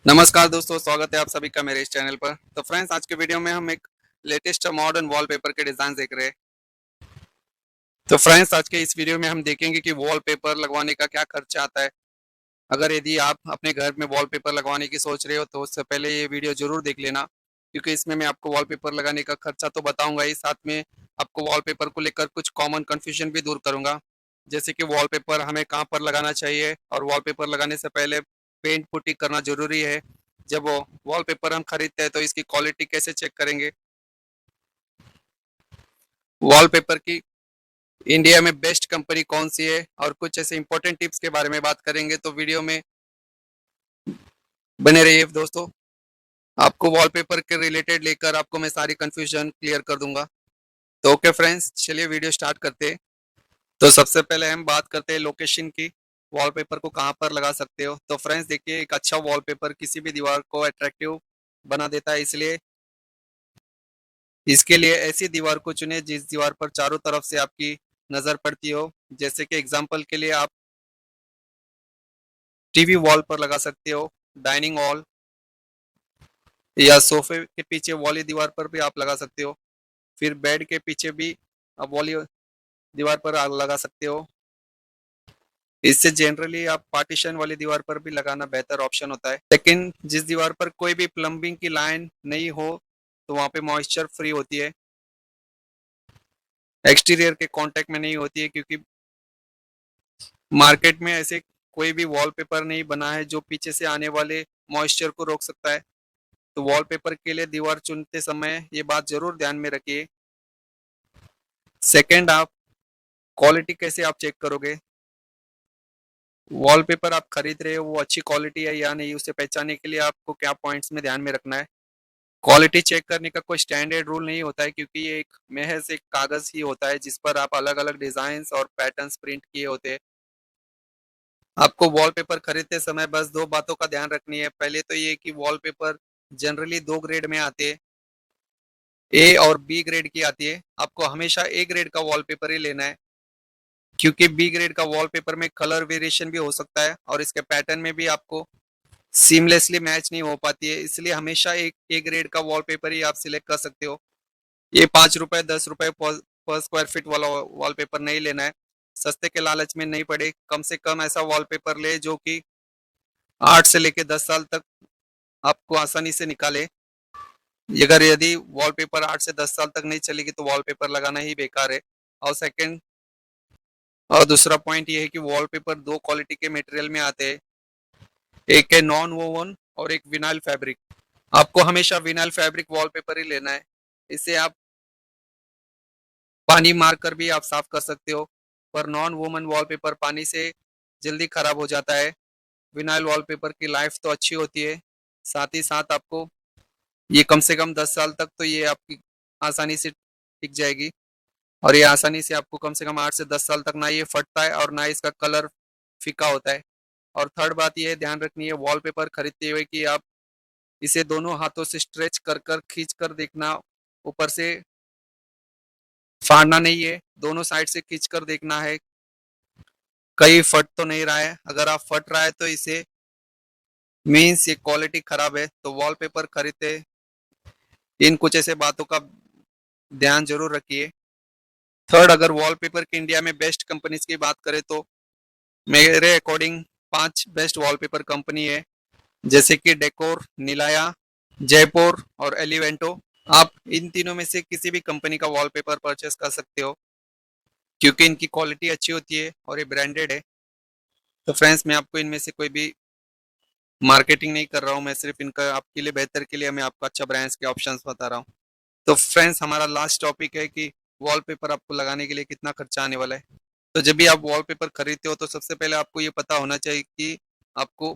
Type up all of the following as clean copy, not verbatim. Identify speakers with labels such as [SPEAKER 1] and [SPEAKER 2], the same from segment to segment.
[SPEAKER 1] नमस्कार दोस्तों, स्वागत है आप सभी का मेरे इस चैनल पर। तो फ्रेंड्स, आज के वीडियो में हम एक लेटेस्ट मॉडर्न वॉलपेपर के डिजाइन देख रहे हैं। तो फ्रेंड्स, आज के इस वीडियो में हम देखेंगे कि वॉलपेपर लगवाने का क्या खर्चा आता है। अगर यदि आप अपने घर में वॉलपेपर लगवाने की सोच रहे हो तो उससे पहले ये वीडियो जरूर देख लेना, क्योंकि इसमें मैं आपको वॉलपेपर लगाने का खर्चा तो बताऊंगा ही, साथ में आपको वॉलपेपर को लेकर कुछ कॉमन कंफ्यूजन भी दूर करूंगा। जैसे कि वॉलपेपर हमें कहाँ पर लगाना चाहिए और वॉलपेपर लगाने से पहले पेंट पुट्टी करना जरूरी है। जब वो वॉलपेपर हम खरीदते हैं तो इसकी क्वालिटी कैसे चेक करेंगे, वॉलपेपर की इंडिया में बेस्ट कंपनी कौन सी है, और कुछ ऐसे इंपॉर्टेंट टिप्स के बारे में बात करेंगे। तो वीडियो में बने रहिए दोस्तों। आपको वॉलपेपर के रिलेटेड लेकर आपको मैं सारी कंफ्यूजन क्लियर कर दूंगा। तो ओके फ्रेंड्स, चलिए वीडियो स्टार्ट करते हैं। तो सबसे पहले हम बात करते हैं लोकेशन की। वॉलपेपर को कहाँ पर लगा सकते हो। तो फ्रेंड्स देखिए, एक अच्छा वॉलपेपर किसी भी दीवार को अट्रैक्टिव बना देता है, इसलिए इसके लिए ऐसी दीवार को चुने जिस दीवार पर चारों तरफ से आपकी नजर पड़ती हो। जैसे कि एग्जांपल के लिए आप टीवी वॉल पर लगा सकते हो, डाइनिंग वॉल या सोफे के पीछे वाली दीवार पर भी आप लगा सकते हो। फिर बेड के पीछे भी आप वाली दीवार पर आग लगा सकते हो। इससे जनरली आप पार्टीशन वाली दीवार पर भी लगाना बेहतर ऑप्शन होता है। लेकिन जिस दीवार पर कोई भी प्लम्बिंग की लाइन नहीं हो तो वहां पे मॉइस्चर फ्री होती है, एक्सटीरियर के कांटेक्ट में नहीं होती है, क्योंकि मार्केट में ऐसे कोई भी वॉलपेपर नहीं बना है जो पीछे से आने वाले मॉइस्चर को रोक सकता है। तो वॉलपेपर के लिए दीवार चुनते समय ये बात जरूर ध्यान में रखिए। सेकंड, आप क्वालिटी कैसे आप चेक करोगे। वॉलपेपर आप खरीद रहे हो वो अच्छी क्वालिटी है या नहीं, उसे पहचानने के लिए आपको क्या पॉइंट्स में ध्यान में रखना है। क्वालिटी चेक करने का कोई स्टैंडर्ड रूल नहीं होता है, क्योंकि ये एक महज एक कागज ही होता है जिस पर आप अलग अलग डिजाइन और पैटर्न्स प्रिंट किए होते हैं। आपको वॉलपेपर खरीदते समय बस दो बातों का ध्यान रखनी है। पहले तो ये कि वॉलपेपर जनरली दो ग्रेड में आते हैं, ए और बी ग्रेड की आती है। आपको हमेशा ए ग्रेड का वॉलपेपर ही लेना है, क्योंकि बी ग्रेड का वॉलपेपर में कलर वेरिएशन भी हो सकता है और इसके पैटर्न में भी आपको सीमलेसली मैच नहीं हो पाती है। इसलिए हमेशा एक ए ग्रेड का वॉलपेपर ही आप सिलेक्ट कर सकते हो। ये 5 रुपए 10 रुपए पर स्क्वायर फीट वाला वॉलपेपर नहीं लेना है। सस्ते के लालच में नहीं पड़े, कम से कम ऐसा वॉलपेपर ले जो कि 8 से लेके 10 साल तक आपको आसानी से निकाले। अगर यदि वॉलपेपर 8 से 10 साल तक नहीं चलेगी तो वॉलपेपर लगाना ही बेकार है। और सेकंड, और दूसरा पॉइंट ये है कि वॉलपेपर दो क्वालिटी के मटेरियल में आते हैं, एक है नॉन वोवन और एक विनाइल फैब्रिक। आपको हमेशा विनाइल फैब्रिक वॉलपेपर ही लेना है। इसे आप पानी मार कर भी आप साफ कर सकते हो, पर नॉन वोमन वॉलपेपर पानी से जल्दी खराब हो जाता है। विनाइल वॉलपेपर की लाइफ तो अच्छी होती है, साथ ही साथ आपको ये कम से कम 10 साल तक तो ये आपकी आसानी से टिक जाएगी। और ये आसानी से आपको कम से कम 8 से 10 साल तक ना ये फटता है और ना इसका कलर फीका होता है। और थर्ड बात ये ध्यान रखनी है वॉलपेपर खरीदते हुए कि आप इसे दोनों हाथों से स्ट्रेच कर कर खींच कर देखना, ऊपर से फाड़ना नहीं है, दोनों साइड से खींच कर देखना है कहीं फट तो नहीं रहा है। अगर आप फट रहा है तो इसे मीन्स ये क्वालिटी खराब है। तो वॉलपेपर खरीदते इन कुछ ऐसे बातों का ध्यान जरूर रखिए। थर्ड, अगर वॉलपेपर की इंडिया में बेस्ट कंपनीज की बात करें तो मेरे अकॉर्डिंग 5 बेस्ट वॉलपेपर कंपनी है, जैसे कि डेकोर, निलाया, जयपुर और एलिवेंटो। आप इन तीनों में से किसी भी कंपनी का वॉलपेपर परचेस कर सकते हो, क्योंकि इनकी क्वालिटी अच्छी होती है और ये ब्रांडेड है। तो फ्रेंड्स, मैं आपको इनमें से कोई भी मार्केटिंग नहीं कर रहा हूँ, मैं सिर्फ इनका आपके लिए बेहतर के लिए मैं आपको अच्छा ब्रांड्स के ऑप्शंस बता रहा हूँ। तो फ्रेंड्स, हमारा लास्ट टॉपिक है कि वॉलपेपर आपको लगाने के लिए कितना खर्चा आने वाला है। तो जब भी आप वॉलपेपर खरीदते हो तो सबसे पहले आपको ये पता होना चाहिए कि आपको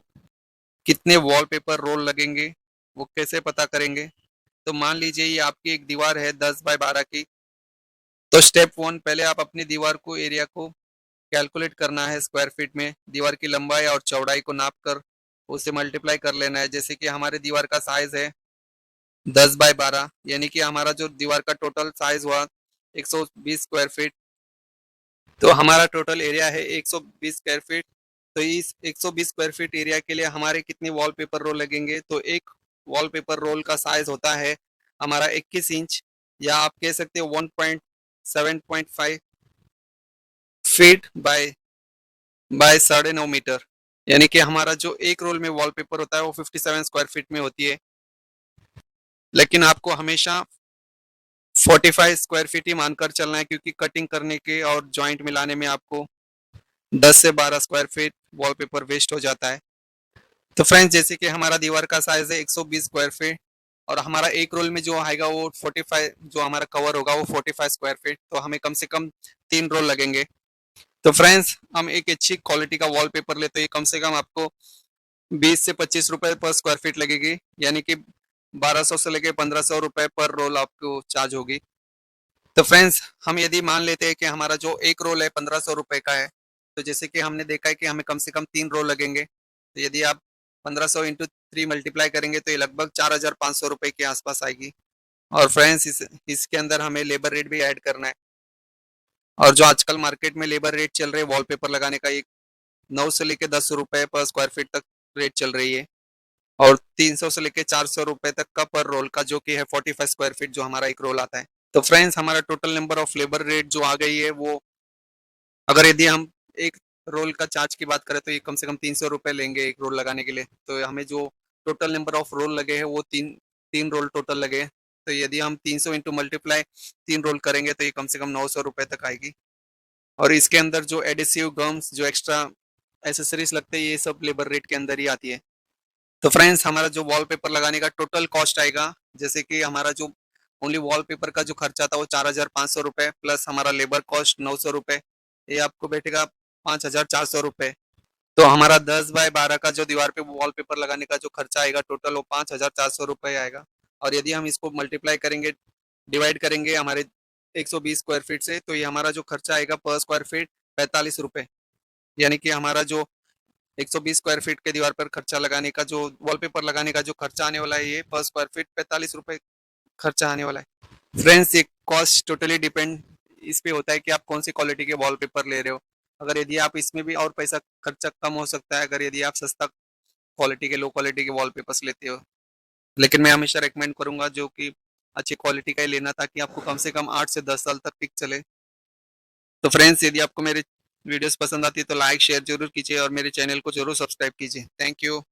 [SPEAKER 1] कितने वॉलपेपर रोल लगेंगे। वो कैसे पता करेंगे। तो मान लीजिए ये आपकी एक दीवार है 10 बाय 12 की। तो स्टेप वन, पहले आप अपनी दीवार को एरिया को कैलकुलेट करना है स्क्वायर फीट में। दीवार की लंबाई और चौड़ाई को नाप कर उसे मल्टीप्लाई कर लेना है। जैसे कि हमारे दीवार का साइज है 10 बाय 12, यानी कि हमारा जो दीवार का टोटल साइज हुआ 120 स्क्वायर फीट। तो हमारा टोटल एरिया है 120 स्क्वायर फीट। तो इस 120 स्क्वायर फीट एरिया के लिए हमारे कितने वॉलपेपर रोल लगेंगे? तो एक वॉलपेपर रोल का साइज होता है हमारा 21 इंच, या आप कह सकते हो 1.7.5 फीट बाय 9.5 मीटर। यानी कि हमारा जो एक रोल में वॉलपेपर होता है वो 57 स्क्वायर फीट में होती है, लेकिन आपको हमेशा 45 स्क्वायर फीट ही मानकर चलना है, क्योंकि कटिंग करने के और जॉइंट मिलाने में आपको 10 से 12 स्क्वायर फीट वॉलपेपर वेस्ट हो जाता है। तो फ्रेंड्स, जैसे कि हमारा दीवार का साइज है 120 स्क्वायर फीट, और हमारा एक रोल में जो आएगा वो 45, जो हमारा कवर होगा वो 45 स्क्वायर फीट, तो हमें कम से कम 3 रोल लगेंगे। तो फ्रेंड्स, हम एक अच्छी क्वालिटी का वॉलपेपर ले तो ये कम से कम आपको 20 से 25 रुपए पर स्क्वायर फीट लगेगी, यानी कि 1200 से लेके 1500 रुपए पर रोल आपको चार्ज होगी। तो फ्रेंड्स, हम यदि मान लेते हैं कि हमारा जो एक रोल है 1500 रुपए का है, तो जैसे कि हमने देखा है कि हमें कम से कम 3 रोल लगेंगे, तो यदि आप 1500 इंटू 3 मल्टीप्लाई करेंगे तो ये लगभग 4500 रुपए के आसपास आएगी। और फ्रेंड्स, इसके अंदर हमें लेबर रेट भी ऐड करना है, और जो आजकल मार्केट में लेबर रेट चल रहे हैं वॉलपेपर लगाने का, एक 9 से लेके 10 रुपए पर स्क्वायर फीट तक रेट चल रही है, और 300 से लेके 400 रुपए तक का पर रोल का, जो कि है 45 स्क्वायर फीट जो हमारा एक रोल आता है। तो फ्रेंड्स, हमारा total number of labour rate जो आ गई है वो, अगर यदि हम एक रोल का चार्ज की बात करें तो ये कम से कम 300 रुपए लेंगे एक रोल लगाने के लिए। तो हमें जो टोटल नंबर ऑफ रोल लगे हैं वो तीन तीन रोल टोटल लगे हैं। तो यदि हम 300 इंटू मल्टीप्लाई 3 रोल करेंगे तो ये कम से कम 900 रुपए तक आएगी। और इसके अंदर जो एडिसिव गम्स, जो एक्स्ट्रा एसेसरीज लगते हैं, ये सब लेबर रेट के अंदर ही आती है। तो फ्रेंड्स, हमारा जो वॉलपेपर लगाने का टोटल कॉस्ट आएगा, जैसे कि हमारा जो ओनली वॉलपेपर का जो खर्चा था वो 4500 रुपए, प्लस हमारा लेबर कॉस्ट 900 रुपए, ये आपको बैठेगा 5400 रुपए। तो हमारा 10 बाय 12 का जो दीवार पे वॉलपेपर लगाने का जो खर्चा आएगा टोटल, वो 5400 रुपए आएगा। और यदि हम इसको मल्टीप्लाई करेंगे, डिवाइड करेंगे हमारे 120 स्क्वायर फीट से, तो ये हमारा जो खर्चा आएगा पर स्क्वायर फीट 45 रुपए। यानी कि हमारा जो 120 स्क्वायर फीट के दीवार पर खर्चा लगाने का, जो वॉलपेपर लगाने का जो खर्चा आने वाला है, ये पर स्क्वायर फीट 45 रुपए खर्चा आने वाला है। फ्रेंड्स, ये कॉस्ट टोटली डिपेंड इस पे होता है कि आप कौन सी क्वालिटी के वॉलपेपर ले रहे हो। अगर यदि आप इसमें भी और पैसा खर्चा कम हो सकता है अगर यदि आप सस्ता क्वालिटी के, लो क्वालिटी के वॉलपेपर्स लेते हो, लेकिन मैं हमेशा रेकमेंड करूंगा जो कि अच्छी क्वालिटी का ही लेना, ताकि आपको कम से कम 8 से 10 साल तक टिक चले। तो फ्रेंड्स, यदि आपको मेरे वीडियोस पसंद आती है तो लाइक शेयर जरूर कीजिए, और मेरे चैनल को जरूर सब्सक्राइब कीजिए। Thank you.